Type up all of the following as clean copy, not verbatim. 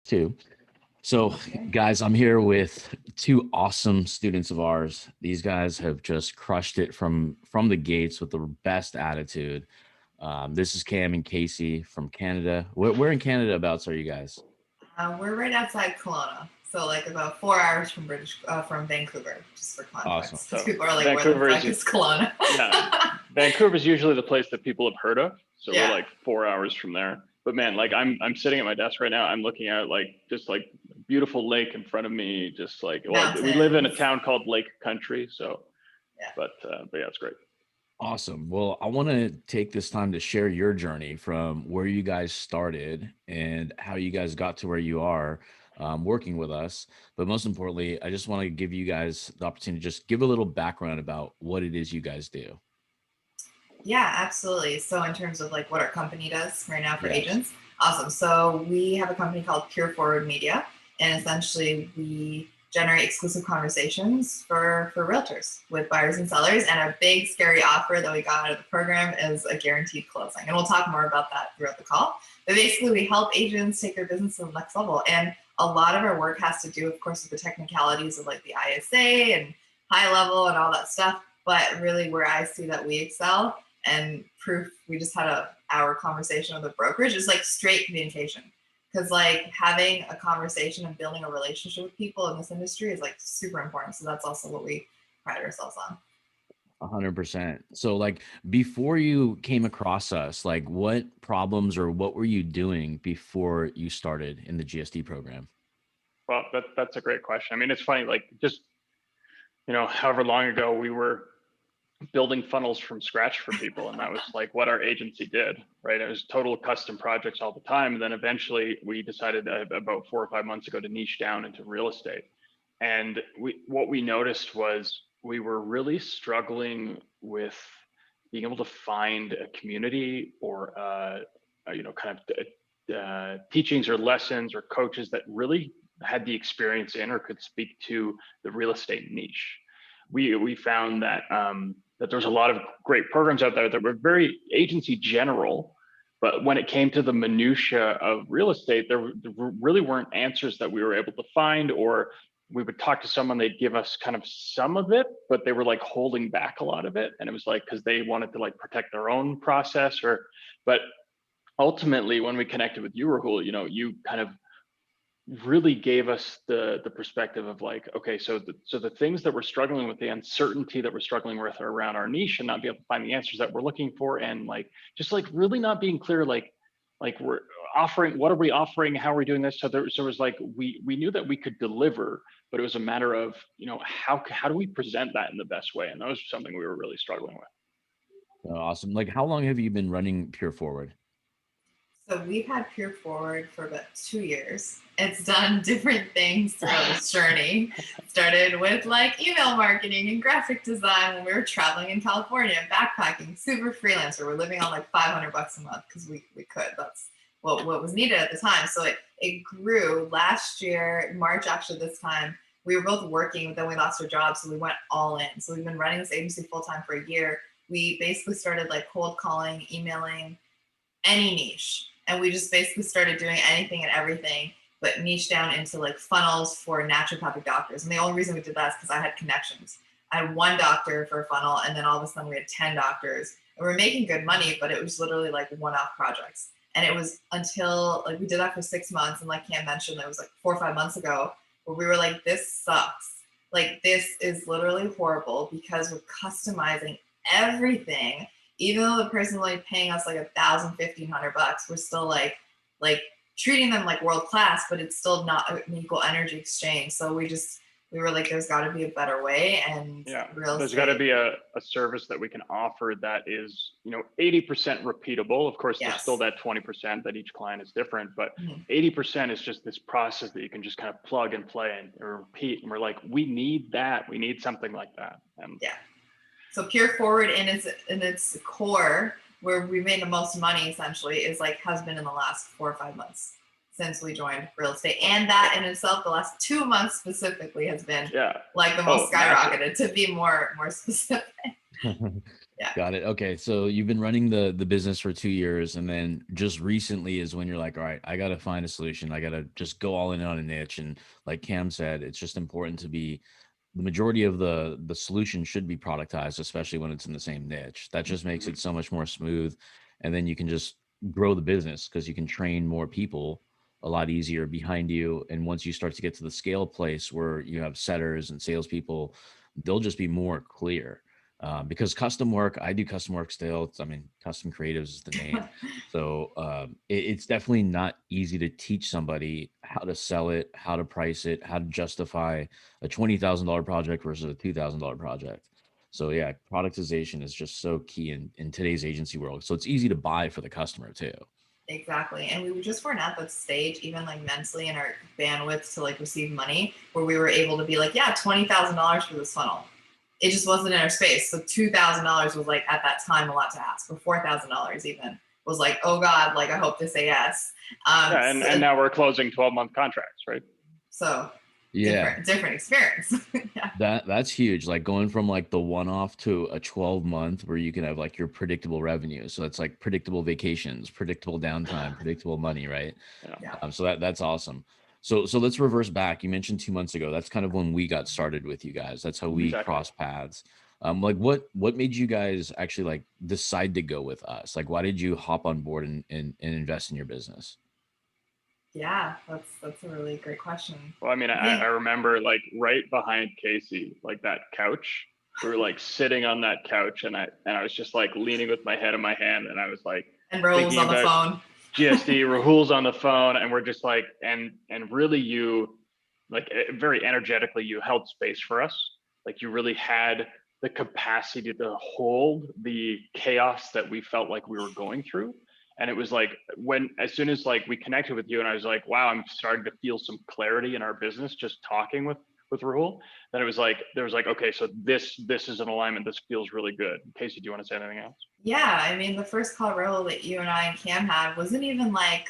Too. So, guys, I'm here with two awesome students of ours. These guys have just crushed it from the gates with the best attitude. This is Cam and Kacy from Canada. Where in Canada abouts are you guys? We're right outside Kelowna, so like about 4 hours from Vancouver, just for Awesome. context. Because So people are like, "Where the Vancouver fuck is Kelowna?" yeah, Vancouver is usually the place that people have heard of. So we're Yeah, like 4 hours from there. But man, like I'm sitting at my desk right now. I'm looking at just beautiful lake in front of me. Just like, well, we live in a mountains. town called Lake Country. So, Yeah, but yeah, it's great. Awesome. Well, I want to take this time to share your journey from where you guys started and how you guys got to where you are working with us. But most importantly, I just want to give you guys the opportunity to just give a little background about what it is you guys do. yeah, absolutely. So in terms of like what our company does right now for Yes. agents, awesome. So we have a company called Pure Forward Media, and essentially we generate exclusive conversations for realtors with buyers and sellers. And a big scary offer that we got out of the program is a guaranteed closing. And we'll talk more about that throughout the call. But basically, we help agents take their business to the next level. And a lot of our work has to do, of course, with the technicalities of like the ISA and high level and all that stuff. But really, where I see that we excel and proof, we just had a hour conversation with a brokerage, is like straight communication, because like having a conversation and building a relationship with people in this industry is like super important. So that's also what we pride ourselves on. 100%. So, like, before you came across us, like, what problems or what were you doing before you started in the GSD program? Well, that's a great question. I mean, it's funny, like just however long ago we were building funnels from scratch for people, and that was like what our agency did, right? It was total custom projects all the time. And then eventually we decided about 4 or 5 months ago to niche down into real estate. And what we noticed was we were really struggling with being able to find a community or kind of teachings or lessons or coaches that really had the experience in or could speak to the real estate niche. We found that there's a lot of great programs out there that were very agency general, but when it came to the minutia of real estate, there really weren't answers that we were able to find, or we would talk to someone, they'd give us kind of some of it, but they were like holding back a lot of it. And it was like, because they wanted to like protect their own process but ultimately when we connected with you, Rahul, you kind of really gave us the perspective of like, okay, so the things that we're struggling with, the uncertainty that we're struggling with around our niche and not be able to find the answers that we're looking for, and like just like really not being clear, like we're offering, what are we offering, how are we doing this? So it was like we knew that we could deliver, but it was a matter of how do we present that in the best way, and that was something we were really struggling with. Oh, awesome. Like, how long have you been running Pure Forward? So we've had Pure Forward for about 2 years. It's done different things throughout this journey. Started with like email marketing and graphic design when we were traveling in California, backpacking, super freelancer. We're living on like $500 a month because we could. That's what was needed at the time. So it grew last year, March actually this time. We were both working, but then we lost our jobs. So we went all in. So we've been running this agency full time for a year. We basically started like cold calling, emailing, any niche. And we just basically started doing anything and everything, but niche down into like funnels for naturopathic doctors. And the only reason we did that is because I had connections. I had one doctor for a funnel, and then all of a sudden we had 10 doctors. And we were making good money, but it was literally like one-off projects. And it was until like we did that for 6 months. And like Cam mentioned, it was like 4 or 5 months ago where we were like, this sucks. Like this is literally horrible because we're customizing everything. Even though the person is like paying us like $1,000, $1,500, we're still like treating them like world class, but it's still not an equal energy exchange. So we were like, there's got to be a better way. And Yeah, real there's got to estate, be a service that we can offer that is 80% repeatable. Of course, there's still yes. that 20% that each client is different, but Mhm. 80% is just this process that you can just kind of plug and play and or repeat. And we're like, we need that. We need something like that. And Yeah. So Pure Forward in its core, where we made the most money essentially, is like has been in the last 4 or 5 months since we joined real estate. And that in itself, the last 2 months specifically has been yeah, like the oh, most massive. skyrocketed, to be more specific. Yeah. Got it. Okay. So you've been running the business for 2 years, and then just recently is when you're like, all right, I gotta find a solution. I gotta just go all in on a niche. And like Cam said, it's just important to be the majority of the solution should be productized, especially when it's in the same niche. That just makes Mhm. it so much more smooth. And then you can just grow the business because you can train more people a lot easier behind you. And once you start to get to the scale place where you have setters and salespeople, they'll just be more clear. Because custom work, I do custom work still. I mean, custom creatives is the name. So it's definitely not easy to teach somebody how to sell it, how to price it, how to justify a $20,000 project versus a $2,000 project. So yeah, productization is just so key in today's agency world. So it's easy to buy for the customer too. Exactly. And we just weren't at that stage, even like mentally in our bandwidth to like receive money, where we were able to be like, yeah, $20,000 for this funnel. It just wasn't in our space. So $2,000 was like at that time a lot to ask, or $4,000 even was like, oh God, like I hope to say yes. Yeah, and now we're closing 12-month contracts, right? So Yeah, different experience. Yeah. that's huge. Like going from like the one off to a 12-month where you can have like your predictable revenue. So it's like predictable vacations, predictable downtime, predictable money, right? Yeah, Yeah. So that's awesome. So let's reverse back. You mentioned 2 months ago. That's kind of when we got started with you guys. That's how we exactly. crossed paths. Like what made you guys actually like decide to go with us? Like why did you hop on board and invest in your business? Yeah, that's a really great question. Well, I mean, I I think remember like right behind Kacy, like that couch. We were like sitting on that couch, and I was just like leaning with my head in my hand, and I was like and Raul's thinking on the about phone. GSD. Rahul's on the phone, and we're just like, and really, you like very energetically, you held space for us. Like you really had the capacity to hold the chaos that we felt like we were going through. And it was like when as soon as like we connected with you, and I was like, wow, I'm starting to feel some clarity in our business just talking with Rahul. Then it was like there was like, okay, so this is an alignment. This feels really good. Kacy, do you want to say anything else? Yeah, I mean, the first call Raul that you and I and Cam had wasn't even like,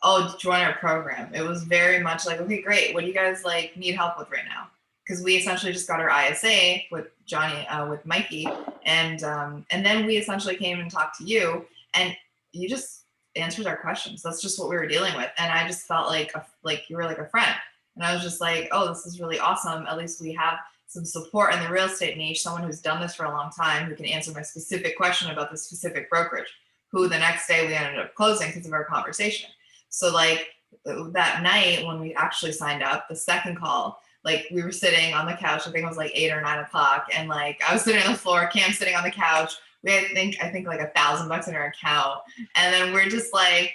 oh, join our program. It was very much like, okay, great. What do you guys like need help with right now? Because we essentially just got our ISA with Johnny, with Mikey, and then we essentially came and talked to you, and you just answered our questions. That's just what we were dealing with, and I just felt like you were like a friend, and I was just like, oh, this is really awesome. At least we have some support in the real estate niche, someone who's done this for a long time who can answer my specific question about the specific brokerage, who the next day we ended up closing because of our conversation. So like that night when we actually signed up, the second call, like we were sitting on the couch, I think it was like 8 or 9 o'clock, and like I was sitting on the floor, Cam sitting on the couch. We had, I think like $1,000 in our account. And then we're just like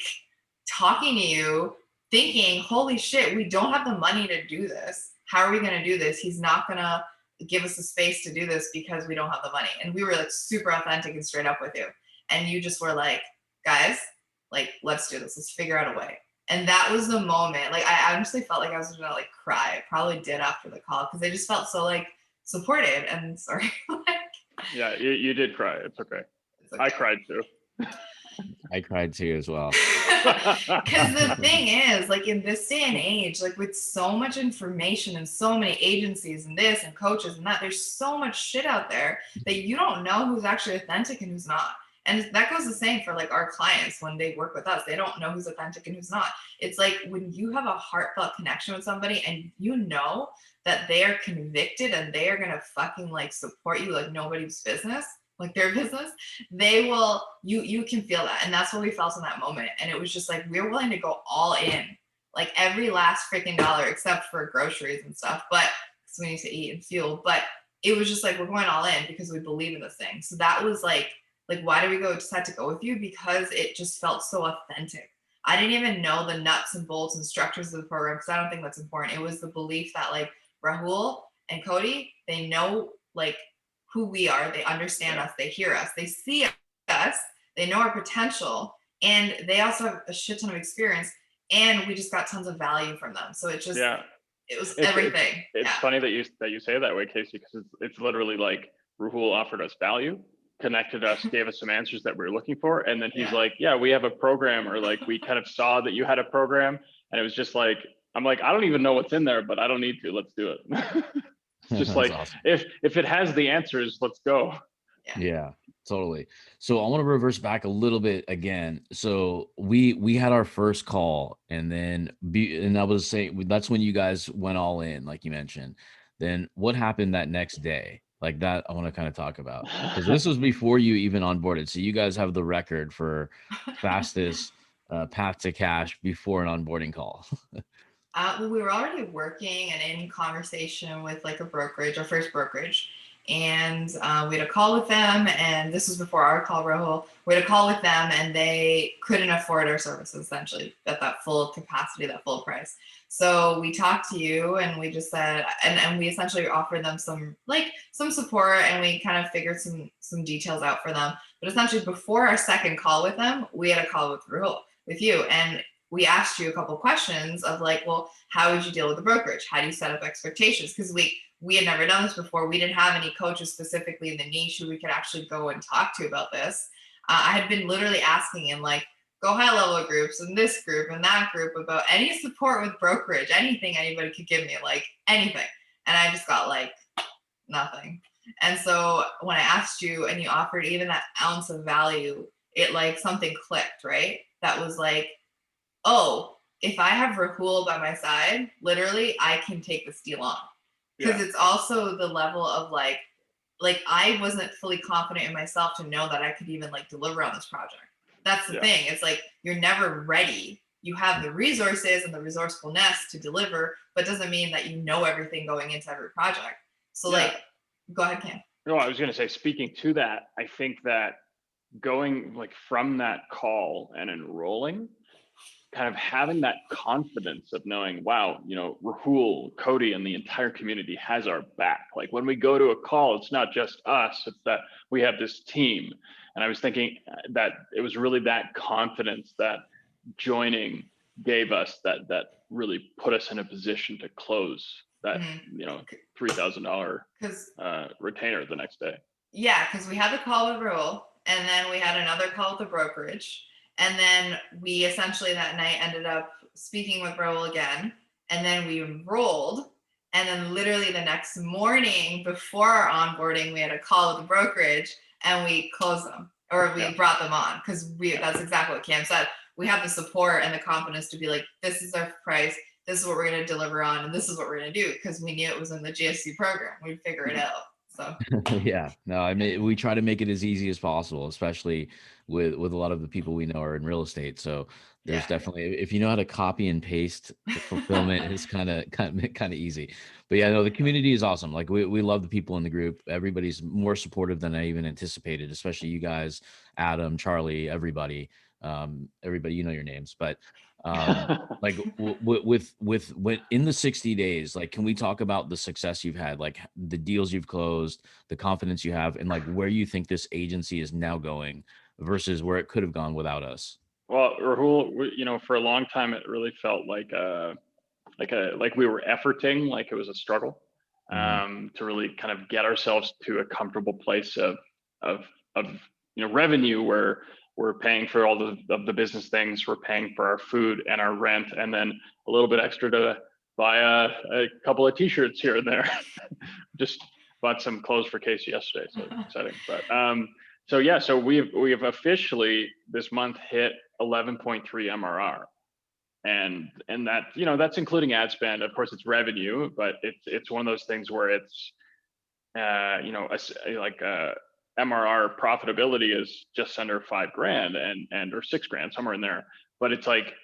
talking to you, thinking, holy shit, we don't have the money to do this. How are we going to do this? He's not going to give us the space to do this because we don't have the money. And we were like super authentic and straight up with you. And you just were like, guys, like, let's do this. Let's figure out a way. And that was the moment. Like, I honestly felt like I was gonna like cry. I probably did after the call because I just felt so like supported. And sorry, Yeah, you did cry. It's okay. it's okay. I cried too. I cried too as well. Because the thing is, like in this day and age, like with so much information and so many agencies and this and coaches and that, there's so much shit out there that you don't know who's actually authentic and who's not. And that goes the same for like our clients when they work with us. They don't know who's authentic and who's not. It's like when you have a heartfelt connection with somebody and you know that they are convicted and they are gonna fucking like support you like nobody's business, like their business, they will, you can feel that. And that's what we felt in that moment. And it was just like we're willing to go all in, like every last freaking dollar except for groceries and stuff, but because we need to eat and fuel. But it was just like we're going all in because we believe in this thing. So that was like why did we go decide to go with you? Because it just felt so authentic. I didn't even know the nuts and bolts and structures of the program because I don't think that's important. It was the belief that like Rahul and Cody, they know like who we are, they understand us, they hear us, they see us, they know our potential, and they also have a shit ton of experience, and we just got tons of value from them. So Yeah, it was it's everything. it's Yeah. funny that you say it that way, Kacy, because it's literally like Rahul offered us value, connected us, gave us some answers that we were looking for, and then he's Yeah. like, yeah, we have a program, or like we kind of saw that you had a program, and it was just like, I'm like, I don't even know what's in there, but I don't need to. Let's do it. It's just That's like awesome. if it has the answers, let's go. Yeah. Yeah, totally. So I want to reverse back a little bit again. So we had our first call, and then and I was saying that's when you guys went all in, like you mentioned. Then what happened that next day? Like that, I want to kind of talk about because this was before you even onboarded. So you guys have the record for fastest path to cash before an onboarding call. Well, we were already working and in conversation with like a brokerage, our first brokerage, and we had a call with them. And this was before our call, Rahul. We had a call with them, and they couldn't afford our services essentially at that full capacity, that full price. So we talked to you, and we just said, and we essentially offered them some support, and we kind of figured some details out for them. But essentially, before our second call with them, we had a call with Rahul, with you, and we asked you a couple questions of like, well, how would you deal with the brokerage? How do you set up expectations? Because we had never done this before. We didn't have any coaches specifically in the niche who we could actually go and talk to about this. I had been literally asking in like go high level groups and this group and that group about any support with brokerage, anything anybody could give me, like anything. And I just got like nothing. And so when I asked you and you offered even that ounce of value, it like something clicked, right? That was like, oh, if I have Rahul by my side, literally, I can take this deal on. Because Yeah. it's also the level of like I wasn't fully confident in myself to know that I could even like deliver on this project. That's the Yeah. thing. It's like you're never ready. You have the resources and the resourcefulness to deliver, but doesn't mean that you know everything going into every project. So Yeah. like, go ahead, Cam. No, I was going to say, speaking to that, I think that going like from that call and enrolling, kind of having that confidence of knowing, wow, Rahul, Cody, and the entire community has our back. Like when we go to a call, it's not just us, it's that we have this team. And I was thinking that it was really that confidence that joining gave us that really put us in a position to close that, $3,000 Because retainer the next day. yeah, because we had the call with Rule, and then we had another call with the brokerage, and then we essentially that night ended up speaking with Rule again, and then we enrolled, and then literally the next morning before our onboarding, we had a call with the brokerage, and we closed them or we brought them on because that's exactly what Cam said. We have the support and the confidence to be like, this is our price, this is what we're going to deliver on, and this is what we're going to do because we knew it was in the GSC program. We'd figure it out. So. Yeah, no, I mean, we try to make it as easy as possible, especially with a lot of the people we know are in real estate. So there's Yeah. definitely, if you know how to copy and paste, the fulfillment is kind of easy. But yeah, no, the community is awesome. Like we love the people in the group. Everybody's more supportive than I even anticipated, especially you guys, Adam, Charlie, everybody, you know your names, but like with in the 60 days, like can we talk about the success you've had, like the deals you've closed, the confidence you have, and like where you think this agency is now going versus where it could have gone without us? Well, Rahul, for a long time, it really felt like we were efforting, like it was a struggle, Mhm. to really kind of get ourselves to a comfortable place of of revenue where we're paying for all of the business things, we're paying for our food and our rent, and then a little bit extra to buy a couple of t-shirts here and there. Just bought some clothes for Kacy yesterday, so exciting. But so yeah, so we have officially this month hit 11.3 MRR, and that that's including ad spend. Of course, it's revenue, but it's one of those things where it's like MRR profitability is just under $5,000 and or $6,000, somewhere in there. But it's like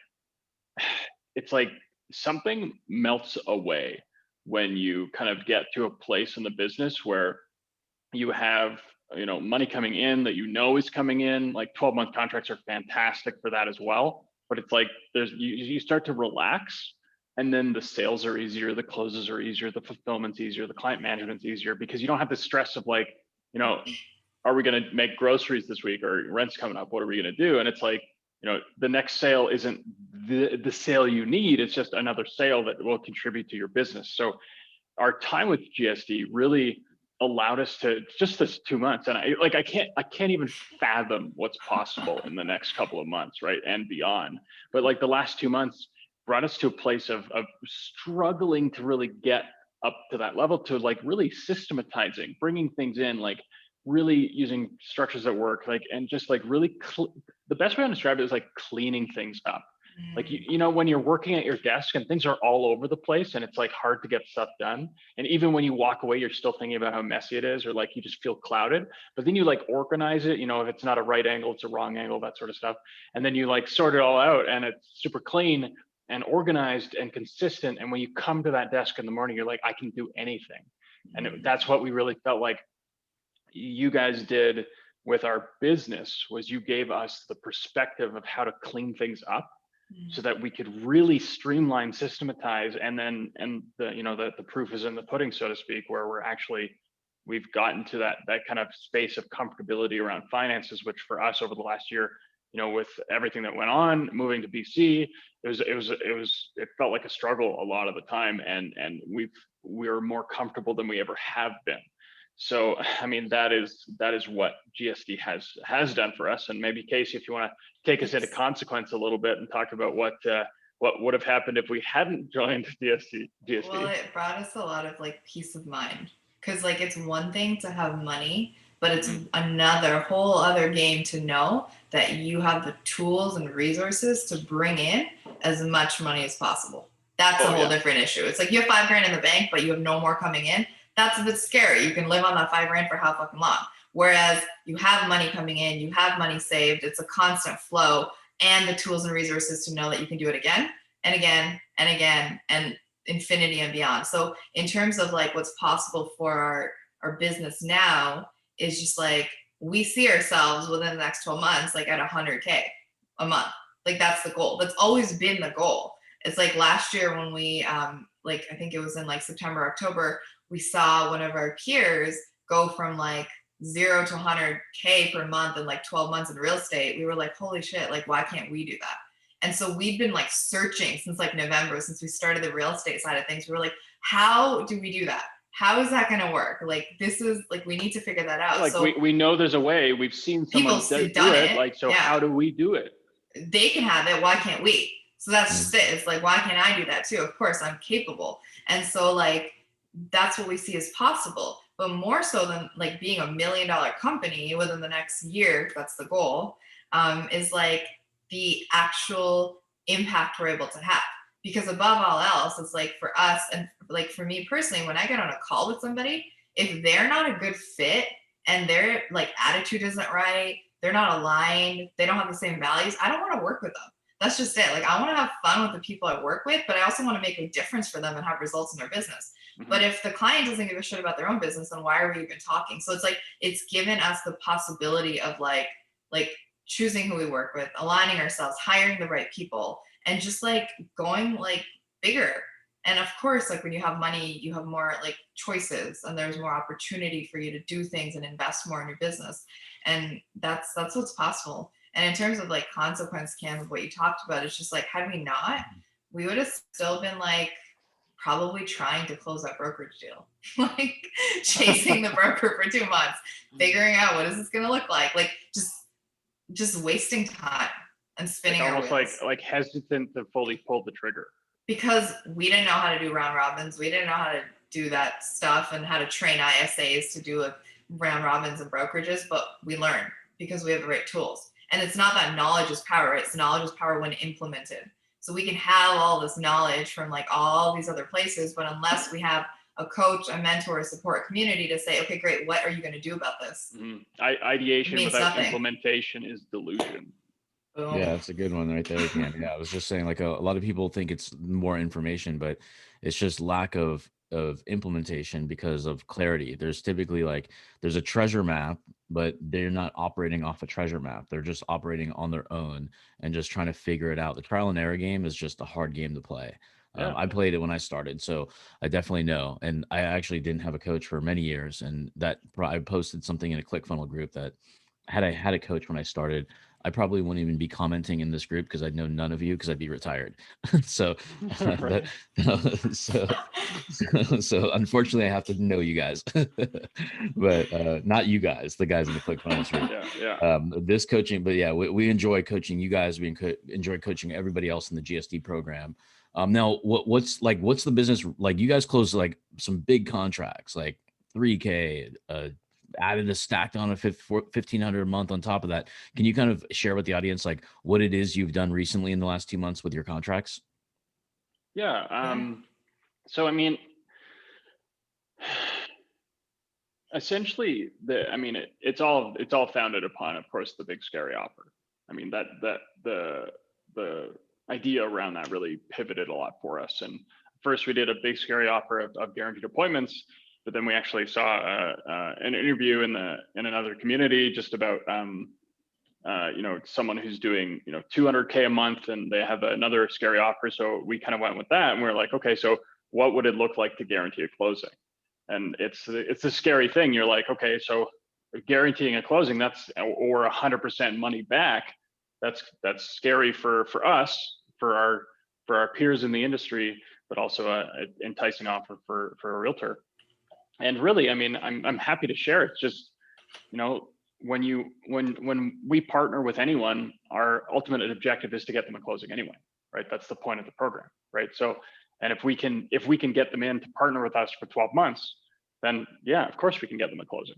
something melts away when you kind of get to a place in the business where you have money coming in that is coming in. Like 12-month contracts are fantastic for that as well, but it's like you start to relax, and then the sales are easier, the closes are easier, the fulfillment's easier, the client management's easier, because you don't have the stress of like, are we going to make groceries this week, or rent's coming up, what are we going to do? And it's like, the next sale isn't the sale you need, it's just another sale that will contribute to your business. So our time with GSD really allowed us to just this 2 months, and I can't even fathom what's possible in the next couple of months, right, and beyond. But like the last 2 months brought us to a place of struggling to really get up to that level, to like really systematizing, bringing things in, like really using structures that work, like, and just like really, the best way to describe it is like cleaning things up. Like, you know, when you're working at your desk and things are all over the place and it's like hard to get stuff done. And even when you walk away, you're still thinking about how messy it is, or like you just feel clouded. But then you like organize it, you know, if it's not a right angle, it's a wrong angle, that sort of stuff. And then you like sort it all out and it's super clean and organized and consistent. And when you come to that desk in the morning, you're like, I can do anything. And that's what we really felt like you guys did with our business, was you gave us the perspective of how to clean things up so that we could really streamline, systematize, and then, and the, you know, the proof is in the pudding, so to speak, where we've gotten to that kind of space of comfortability around finances, which for us over the last year, you know, with everything that went on, moving to BC, it felt like a struggle a lot of the time, and we're more comfortable than we ever have been. So, I mean, that is what GSD has done for us. And maybe Kacy, if you want to take us into consequence a little bit and talk about what would have happened if we hadn't joined GSD. Well, it brought us a lot of like peace of mind, because like it's one thing to have money, but it's another whole other game to know that you have the tools and resources to bring in as much money as possible. That's a whole different issue. It's like you have $5,000 in the bank, but you have no more coming in. That's a bit scary. You can live on that $5,000 for how fucking long. Whereas you have money coming in, you have money saved, it's a constant flow, and the tools and resources to know that you can do it again and again and again and infinity and beyond. So in terms of like what's possible for our business now is just like, we see ourselves within the next 12 months, like at 100K a month. Like that's the goal. That's always been the goal. It's like last year when we, like, I think it was in like September, October, we saw one of our peers go from like 0 to 100K per month in like 12 months in real estate. We were like, holy shit, like, why can't we do that? And so we've been like searching since like November, since we started the real estate side of things. We were like, how do we do that? How is that going to work? Like, this is like, we need to figure that out. Like, so we know there's a way. We've seen someone do it. Like, so how do we do it? They can have it. Why can't we? So that's just it. It's like, why can't I do that too? Of course, I'm capable. And so like, that's what we see as possible. But more so than like being $1 million company within the next year, that's the goal, is like the actual impact we're able to have. Because above all else, it's like for us, and like for me personally, when I get on a call with somebody, if they're not a good fit and their like attitude isn't right, they're not aligned, they don't have the same values, I don't want to work with them. That's just it. Like, I want to have fun with the people I work with, but I also want to make a difference for them and have results in their business. But if the client doesn't give a shit about their own business, then why are we even talking? So it's like, it's given us the possibility of like choosing who we work with, aligning ourselves, hiring the right people, and just like going like bigger. And of course, like when you have money, you have more like choices and there's more opportunity for you to do things and invest more in your business. And that's what's possible. And in terms of like consequence, Cam, of what you talked about, it's just like, had we not, we would have still been like probably trying to close that brokerage deal, like chasing the broker for 2 months, figuring out what is this going to look like just wasting time and spinning like our almost wheels. like hesitant to fully pull the trigger. Because we didn't know how to do round robins. We didn't know how to do that stuff and how to train ISAs to do round robins and brokerages, but we learned because we have the right tools. And it's not that knowledge is power, it's knowledge is power when implemented. So we can have all this knowledge from like all these other places, but unless we have a coach, a mentor, a support community to say, okay, great, what are you going to do about this? Ideation without nothing. Implementation is delusion. Boom. Yeah, that's a good one right there, Cam. Yeah, I was just saying, like a lot of people think it's more information, but it's just lack of implementation because of clarity. There's typically like there's a treasure map, but they're not operating off a treasure map. They're just operating on their own and just trying to figure it out. The trial and error game is just a hard game to play. I played it when I started, so I definitely know. And I actually didn't have a coach for many years, and that I posted something in a ClickFunnels group that had I had a coach when I started, I probably wouldn't even be commenting in this group because I'd know none of you because I'd be retired. so, Right. so unfortunately, I have to know you guys, but not you guys, the guys in the ClickFunnels group. This coaching, but yeah, we enjoy coaching you guys. We enjoy coaching everybody else in the GSD program. Now, what's the business like? You guys closed like some big contracts, like 3K, added a stacked on a 1,500 a month on top of that. Can you kind of share with the audience like what it is you've done recently in the last 2 months with your contracts? Yeah. Yeah. So I mean, essentially, it's all founded upon, of course, the big scary offer. I mean, that the idea around that really pivoted a lot for us. And first, we did a big scary offer of guaranteed appointments, but then we actually saw an interview in another community just about someone who's doing 200K a month, and they have another scary offer. So we kind of went with that, and we are like, okay, so what would it look like to guarantee a closing? And it's a scary thing. You're like, okay, so guaranteeing a closing, that's or 100% money back. That's scary for us, for our peers in the industry, but also a enticing offer for a realtor. And really, I mean, I'm happy to share. It's just, you know, when we partner with anyone, our ultimate objective is to get them a closing anyway, right? That's the point of the program, right? So, and if we can get them in to partner with us for 12 months, then yeah, of course we can get them a closing.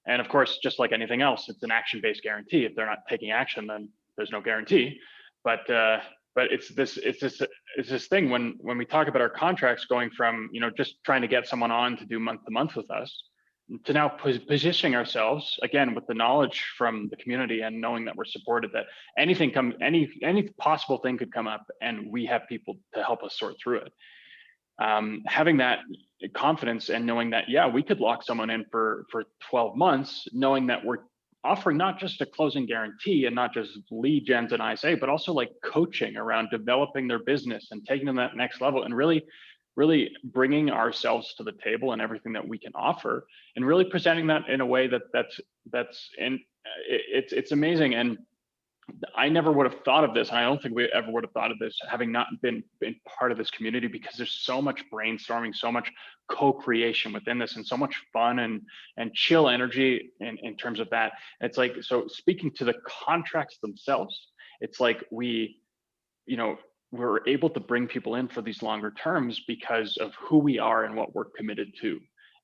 And of course, just like anything else, it's an action-based guarantee. If they're not taking action, then there's no guarantee. But it's this thing when we talk about our contracts going from just trying to get someone on to do month to month with us, to now positioning ourselves again with the knowledge from the community and knowing that we're supported, that any possible thing could come up, and we have people to help us sort through it. Having that confidence and knowing that, yeah, we could lock someone in for 12 months, knowing that we're offering not just a closing guarantee and not just lead gens and ISA, but also like coaching around developing their business and taking them to that next level, and really bringing ourselves to the table and everything that we can offer, and really presenting that in a way that's in it's amazing. And I never would have thought of this, and I don't think we ever would have thought of this having not been part of this community, because there's so much brainstorming, so much co-creation within this, and so much fun and chill energy in terms of that. It's like, so speaking to the contracts themselves, it's like we're able to bring people in for these longer terms because of who we are and what we're committed to,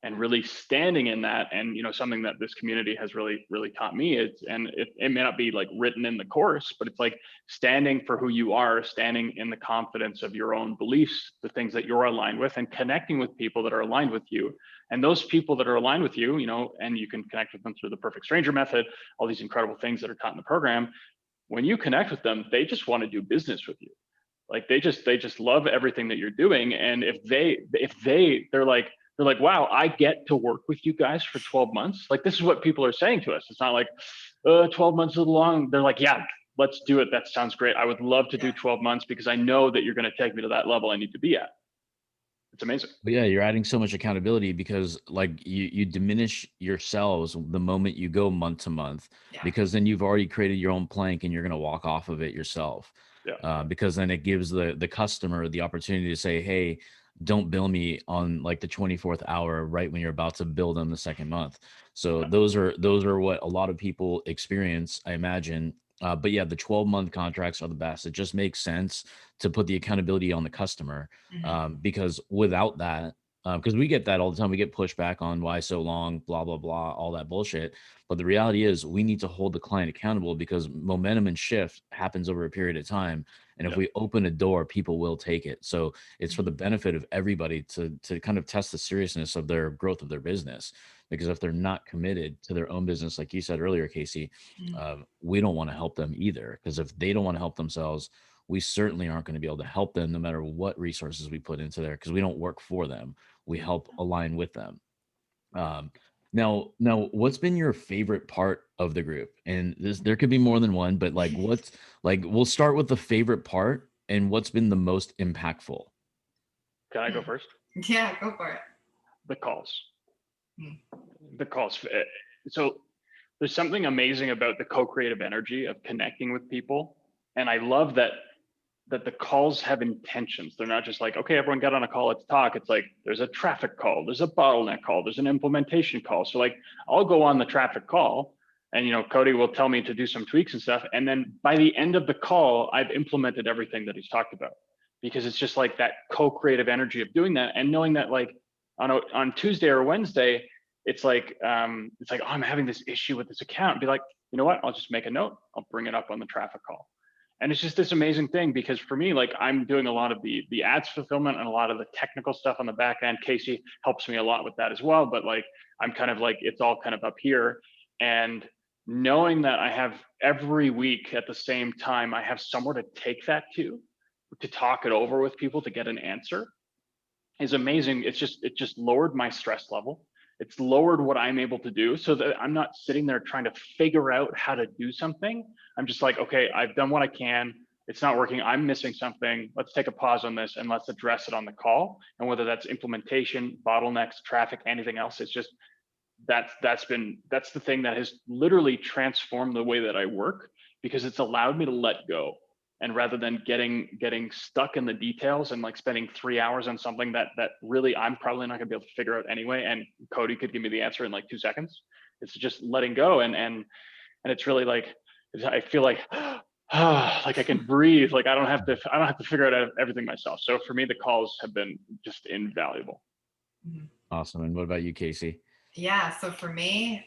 and really standing in that. And something that this community has really taught me is, and it may not be like written in the course, but it's like standing for who you are, standing in the confidence of your own beliefs, the things that you're aligned with, and connecting with people that are aligned with you. And those people that are aligned with you, and you can connect with them through the perfect stranger method, all these incredible things that are taught in the program. When you connect with them, they just want to do business with you. Like they just love everything that you're doing. And they're like, wow, I get to work with you guys for 12 months. Like, this is what people are saying to us. It's not like 12 months is long. They're like, yeah, let's do it. That sounds great. I would love to do 12 months because I know that you're going to take me to that level I need to be at. It's amazing. But yeah, you're adding so much accountability because like you diminish yourselves the moment you go month to month, Yeah. because then you've already created your own plank and you're going to walk off of it yourself. Yeah. Because then it gives the customer the opportunity to say, hey, don't bill me on like the 24th hour right when you're about to bill them the second month. So Yeah. those are what a lot of people experience, I imagine. But yeah, the 12-month contracts are the best. It just makes sense to put the accountability on the customer, because without that, because we get that all the time, we get pushback on why so long, blah blah blah, all that bullshit. But the reality is, we need to hold the client accountable because momentum and shift happens over a period of time. And if Yeah. we open a door, people will take it. So it's for the Mhm. benefit of everybody to kind of test the seriousness of their growth of their business. Because if they're not committed to their own business, like you said earlier, Kacy, Mhm. we don't want to help them either. Because if they don't want to help themselves, we certainly aren't going to be able to help them no matter what resources we put into there, because we don't work for them. We help align with them. Um, now, what's been your favorite part of the group? And there could be more than one, but like, we'll start with the favorite part and what's been the most impactful. Can I go first? Yeah, go for it. The calls. Hmm. The calls. So there's something amazing about the co-creative energy of connecting with people. And I love that the calls have intentions. They're not just like, okay, everyone got on a call, let's talk. It's like, there's a traffic call, there's a bottleneck call, there's an implementation call. So like, I'll go on the traffic call, and Cody will tell me to do some tweaks and stuff. And then by the end of the call, I've implemented everything that he's talked about, because it's just like that co-creative energy of doing that, and knowing that like on Tuesday or Wednesday, oh, I'm having this issue with this account. Be like, you know what? I'll just make a note. I'll bring it up on the traffic call. And it's just this amazing thing, because for me, like, I'm doing a lot of the ads fulfillment and a lot of the technical stuff on the back end. Kacy helps me a lot with that as well. But like, I'm kind of like, it's all kind of up here. And knowing that I have every week at the same time, I have somewhere to take that to talk it over with people to get an answer is amazing. It just lowered my stress level. It's lowered what I'm able to do, so that I'm not sitting there trying to figure out how to do something. I'm just like, okay, I've done what I can. It's not working. I'm missing something. Let's take a pause on this and let's address it on the call. And whether that's implementation, bottlenecks, traffic, anything else, it's just that's the thing that has literally transformed the way that I work, because it's allowed me to let go. And rather than getting stuck in the details and like spending 3 hours on something that really I'm probably not gonna be able to figure out anyway, and Cody could give me the answer in like 2 seconds. It's just letting go, and it's really like, I feel like like I can breathe. Like I don't have to figure out everything myself. So for me, the calls have been just invaluable. Mhm. Awesome. And what about you, Kacy? Yeah, so for me,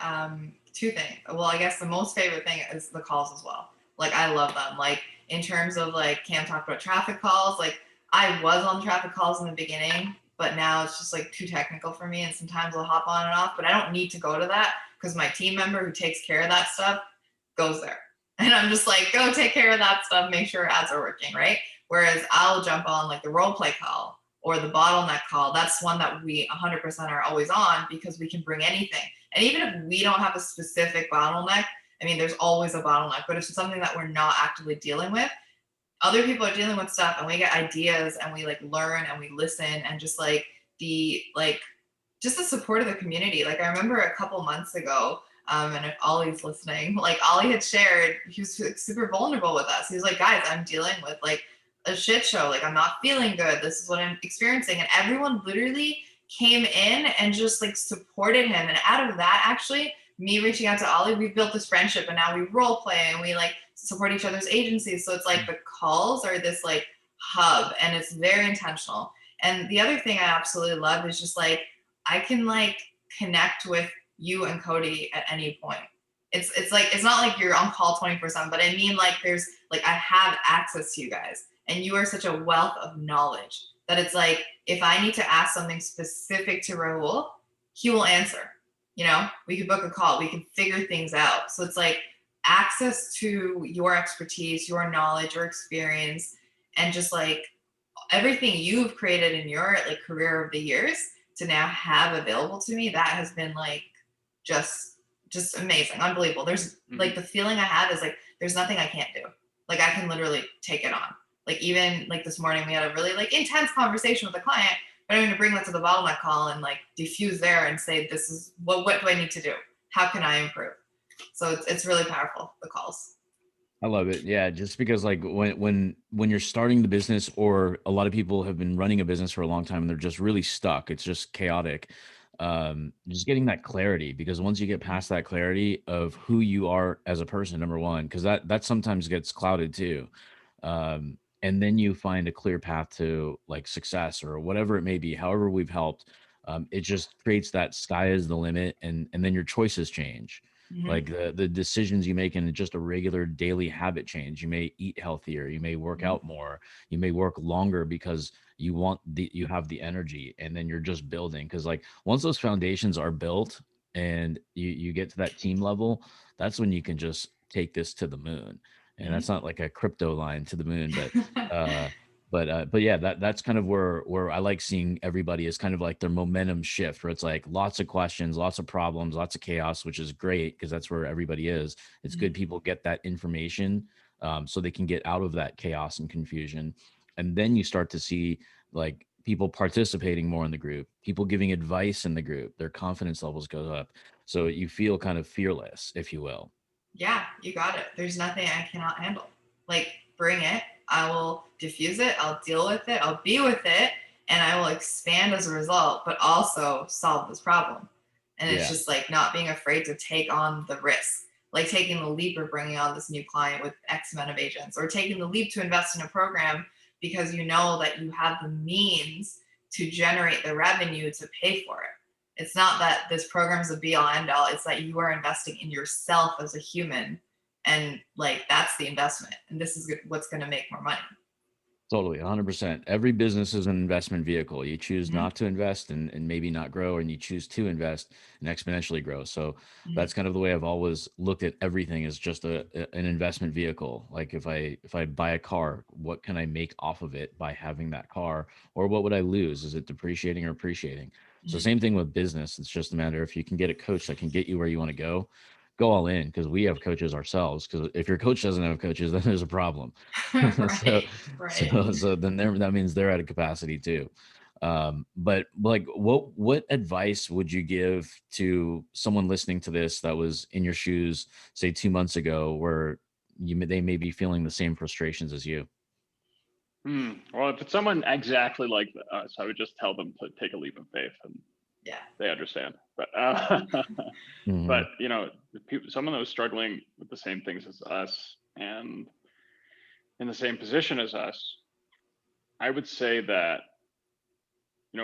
two things. Well, I guess the most favorite thing is the calls as well. Like, I love them. Like, in terms of like Cam talked about traffic calls, like I was on traffic calls in the beginning, but now it's just like too technical for me. And sometimes I'll hop on and off, but I don't need to go to that because my team member who takes care of that stuff goes there. And I'm just like, go take care of that stuff, make sure ads are working, right? Whereas I'll jump on like the role play call or the bottleneck call. That's one that we 100% are always on because we can bring anything. And even if we don't have a specific bottleneck, I mean, there's always a bottleneck, but if it's something that we're not actively dealing with, other people are dealing with stuff and we get ideas and we like learn and we listen and just like just the support of the community. Like I remember a couple months ago, and if Ollie's listening, like Ollie had shared, he was super vulnerable with us. He was like, guys, I'm dealing with like a shit show. Like I'm not feeling good. This is what I'm experiencing. And everyone literally came in and just like supported him. And out of that, actually, me reaching out to Ollie, we built this friendship and now we role play and we like support each other's agencies. So it's like the calls are this like hub and it's very intentional. And the other thing I absolutely love is just like I can like connect with you and Cody at any point. It's like it's not like you're on call 24/7, but I mean like there's like I have access to you guys and you are such a wealth of knowledge that it's like if I need to ask something specific to Rahul, he will answer. You know, we could book a call, we can figure things out. So it's like access to your expertise, your knowledge, your experience, and just like everything you've created in your like career of the years to now have available to me, that has been like just just amazing, unbelievable. There's like the feeling I have is like there's nothing I can't do. Like I can literally take it on. Like even like this morning we had a really like intense conversation with a client, but I'm going to bring that to the bottleneck call and like diffuse there and say this is what do I need to do? How can I improve? So it's really powerful, the calls. I love it. Yeah, just because like when you're starting the business, or a lot of people have been running a business for a long time and they're just really stuck. It's just chaotic. Just getting that clarity, because once you get past that clarity of who you are as a person, number one, because that sometimes gets clouded too. And then you find a clear path to like success or whatever it may be, however we've helped. It just creates that sky is the limit, and then your choices change, Mm-hmm. like the decisions you make in just a regular daily habit change. You may eat healthier, you may work Mm-hmm. out more, you may work longer because you have the energy, and then you're just building. Because like once those foundations are built and you get to that team level, that's when you can just take this to the moon. And that's not like a crypto line to the moon, uh but yeah, that's kind of where I like seeing everybody is kind of like their momentum shift, where it's like lots of questions, lots of problems, lots of chaos, which is great because that's where everybody is. It's good people get that information, so they can get out of that chaos and confusion. And then you start to see like people participating more in the group, people giving advice in the group, their confidence levels go up. So you feel kind of fearless, if you will. Yeah, you got it. There's nothing I cannot handle. Like, bring it. I will diffuse it. I'll deal with it. I'll be with it. And I will expand as a result, but also solve this problem. And it's Yeah. just like not being afraid to take on the risk, like taking the leap of bringing on this new client with X amount of agents, or taking the leap to invest in a program because you know that you have the means to generate the revenue to pay for it. It's not that this program is a be all end all. It's that you are investing in yourself as a human, and like that's the investment. And this is what's going to make more money. Totally, 100%. Every business is an investment vehicle. You choose Mm-hmm. not to invest and maybe not grow, and you choose to invest and exponentially grow. So Mm-hmm. that's kind of the way I've always looked at everything, as just an investment vehicle. Like if I buy a car, what can I make off of it by having that car, or what would I lose? Is it depreciating or appreciating? So Mm-hmm. same thing with business. It's just a matter, if you can get a coach that can get you where you want to go all in, because we have coaches ourselves. Because if your coach doesn't have coaches, then there's a problem. so Right. Right. so then that means they're at a capacity too. But like, what advice would you give to someone listening to this that was in your shoes, say 2 months ago, where they may be feeling the same frustrations as you? Well, if it's someone exactly like us, I would just tell them to take a leap of faith, and Yeah. they understand. But Hmm. but someone that was struggling with the same things as us and in the same position as us, I would say that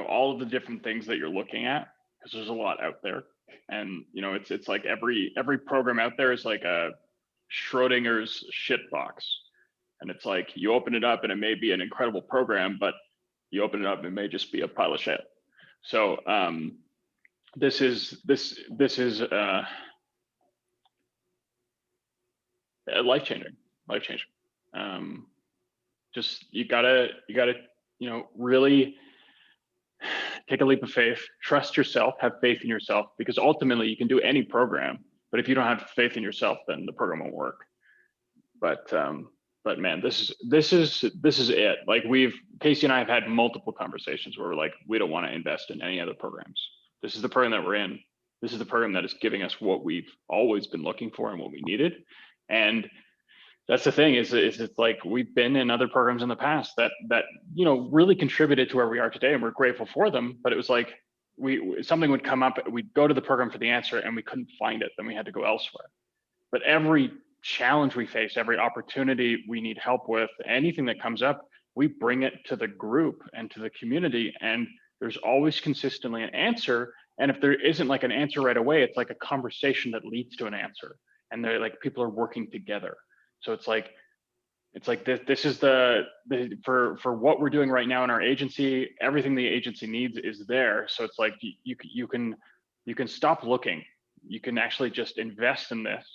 all of the different things that you're looking at, because there's a lot out there, and it's like every program out there is like a Schrodinger's shit box, and it's like you open it up and it may be an incredible program, but you open it up and it may just be a pile of shit. So this is life changing, life changing. Um, just you gotta really take a leap of faith, trust yourself, have faith in yourself, because ultimately you can do any program, but if you don't have faith in yourself, then the program won't work. But man, this is it. Like, Kacy and I have had multiple conversations where we're like, we don't want to invest in any other programs. This is the program that we're in. This is the program that is giving us what we've always been looking for and what we needed. And that's the thing, is it's like we've been in other programs in the past that really contributed to where we are today, and we're grateful for them. But it was like something would come up, we'd go to the program for the answer, and we couldn't find it, then we had to go elsewhere. But every challenge we face, every opportunity we need help with, anything that comes up, we bring it to the group and to the community, and there's always consistently an answer. And if there isn't like an answer right away, it's like a conversation that leads to an answer, and they're like, people are working together. So it's like this is for what we're doing right now in our agency. Everything the agency needs is there. So it's like you can stop looking. You can actually just invest in this,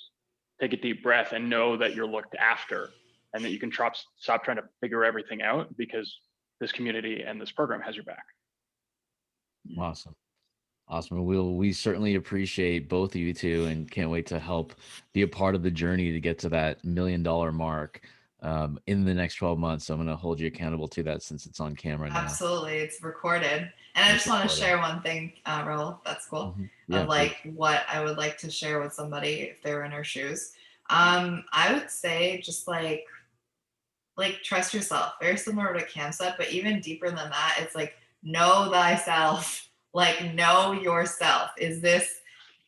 take a deep breath, and know that you're looked after, and that you can stop trying to figure everything out, because this community and this program has your back. Awesome. Awesome. We certainly appreciate both of you two, and can't wait to help be a part of the journey to get to that $1 million mark in the next 12 months. So I'm going to hold you accountable to that, since it's on camera now. Absolutely. It's recorded. And I It's just want to recorded. share one thing, Raul, that's cool, Yeah, of please. like what I would like to share with somebody if they're in our shoes. I would say just like trust yourself. Very similar to what Cam said, but even deeper than that, it's like know thyself. Like know yourself. Is this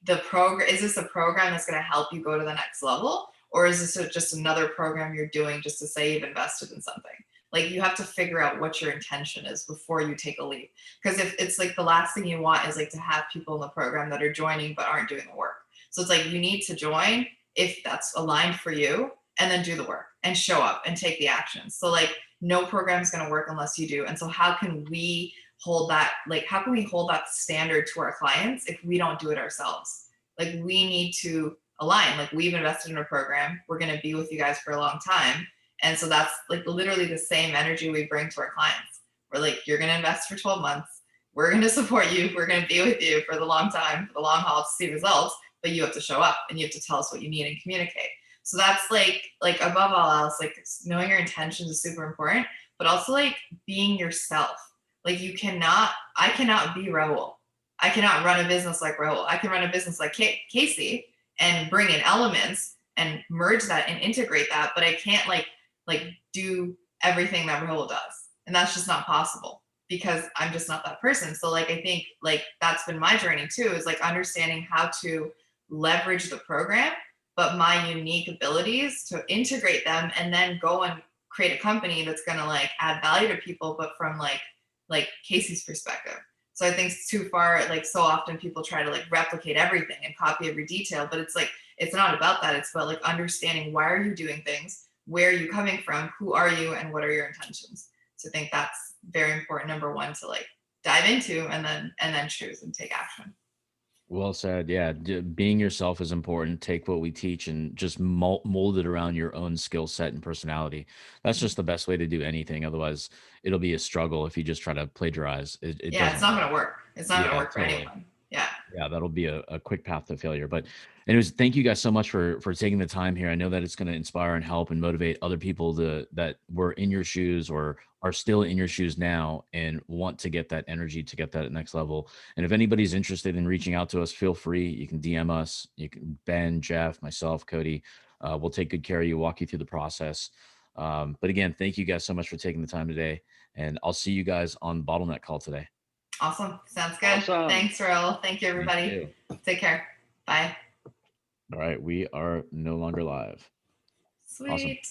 the program? Is this a program that's going to help you go to the next level, or is this just another program you're doing just to say you've invested in something? Like you have to figure out what your intention is before you take a leap. Because if it's like the last thing you want is like to have people in the program that are joining but aren't doing the work. So it's like you need to join if that's aligned for you, and then do the work and show up and take the action. So like no program is going to work unless you do. And so how can we hold that, like how can we hold that standard to our clients if we don't do it ourselves? Like we need to align. Like we've invested in a program, we're going to be with you guys for a long time, and so that's like literally the same energy we bring to our clients. We're like, you're going to invest for 12 months, we're going to support you, we're going to be with you for the long time, for the long haul, to see results, but you have to show up and you have to tell us what you need and communicate. So that's like above all else, like knowing your intentions is super important, but also like being yourself. Like I cannot be Raul. I cannot run a business like Raul. I can run a business like Kacy and bring in elements and merge that and integrate that, but I can't like do everything that Raul does. And that's just not possible because I'm just not that person. So like I think like that's been my journey too, is like understanding how to leverage the program, but my unique abilities to integrate them and then go and create a company that's going to like add value to people, but from like Kacy's perspective. So I think it's too far. Like so often people try to like replicate everything and copy every detail, but it's like, it's not about that. It's about like understanding why are you doing things, where are you coming from, who are you, and what are your intentions. So I think that's very important. Number one to like dive into and then choose and take action. Well said. Yeah, being yourself is important. Take what we teach and just mold it around your own skill set and personality. That's just the best way to do anything. Otherwise, it'll be a struggle if you just try to plagiarize. It Yeah, it's doesn't not work. going to work. It's not going to Yeah, work for totally. anyone. Yeah. Yeah, that'll be a quick path to failure. But anyways, thank you guys so much for taking the time here. I know that it's going to inspire and help and motivate other people to that were in your shoes or are still in your shoes now and want to get that energy to get that next level. And if anybody's interested in reaching out to us, feel free. You can DM us. You can Ben, Jeff, myself, Cody. We'll take good care of you, walk you through the process. But again, thank you guys so much for taking the time today. And I'll see you guys on the bottleneck call today. Awesome. Sounds good. Awesome. Thanks, Raul. Thank you, Thank everybody. you. Take care. Bye. All right, we are no longer live. Awesome. Sweet.